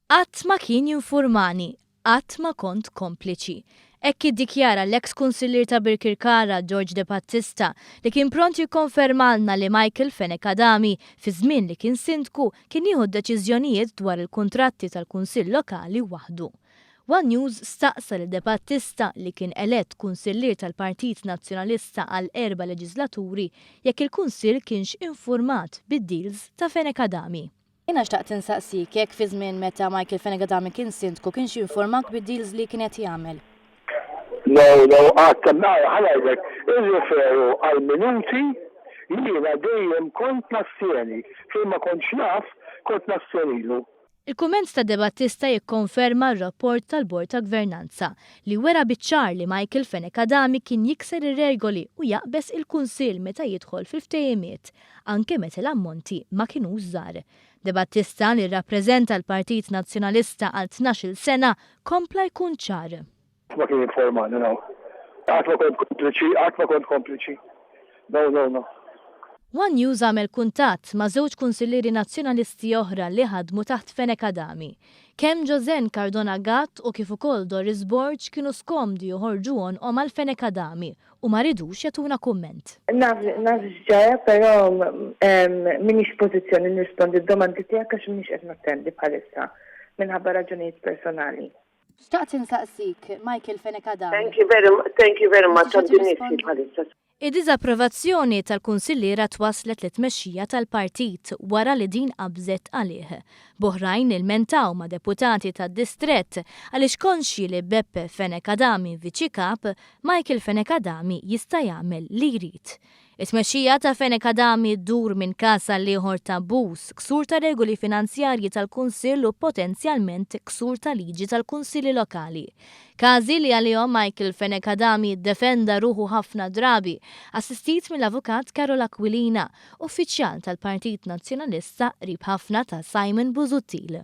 Qatt ma kien jinfurmani, qatt ma kont kompliċi. Hekk iddikjara l-eks kunsillier ta' Birkirkara George De Battista li kien pront jikkonfermalna li Michael Fenekadami fi żmien li kien sindku kien jieħu deċiżjonijiet dwar il-kuntratti tal-Kunsill Lokali waħdu. One News staqsa lil De Battista li kien elett kunsillier tal-Partit Nazzjonalista għal 4 leġislaturi jekk il-Kunsill kienx infurmat bid-deals ta' Fenekadami. Jena xtaqt insaqsik jekk fi żmien meta Michael Fenekadami kien sindku kienx jinformak bid-deals li kien qed jagħmel. No, għatta naħja ħalajbek, irreferu għal-minuti, jiena dejjem kont nassjeni, fejn ma kontx naf, kont nassjenilu. Il-kumment ta' De Battista jikkonferma r-rapport tal-Bord ta' Gvernanza li wera biċ-ċar li Michael Fenekadami kien jikser ir-regoli u jaqbes il-Kunsill meta jidħol fil-ftehimiet, anke meta l-ammonti ma kinux żgħar. De Battista li rrappreżenta l-Partit Nazzjonalista għal 12 sena kompla jkun ċar. Ma kien informani, no. Għat ma kont kompliċi. No. One News għamel kuntatt ma' żewġ kunsillieri nazzjonalisti oħra li ħadmu taħt Fenekadami. Kemm Josen Cardona Gatt u kif ukoll Doris Borg kienu skomdi joħorġuhom għal Fenekadami u ma ridux jagħtuna kumment. Naf ġeja, però minix pożizzjoni nirrispondi d-domandi tiegħek għax minix qed nattendi bħalissa minħabba raġunijiet personali. Xtaqt insaqsik, Michael Fenekadami. Thank you very much. Għaddinisi bħalissa. Id-diżapprovazzjoni tal-kunsilliera twaslet li tmexxija tal-partit wara li din qabżet għalih. Boħrajn ilmentaw ma' deputati tad-distrett għaliex konxi li Beppe Fenekadami viċi kap, Michael Fenekadami jista' jagħmel li jrid. It-tmexxija ta' Fenekadami ddur minn kasa ieħor ta' abbuż, ksur ta' regoli finanzjarji tal-Kunsill u potenzjalment ksur ta' liġi tal-Kunsilli Lokali. Każi li għalihom Michael Fenekadami ddefenda ruħu ħafna drabi, assistit mill-avukat Karol Aquilina, uffiċjal tal-Partit Nazzjonalista qrib ħafna ta' Simon Busuttil.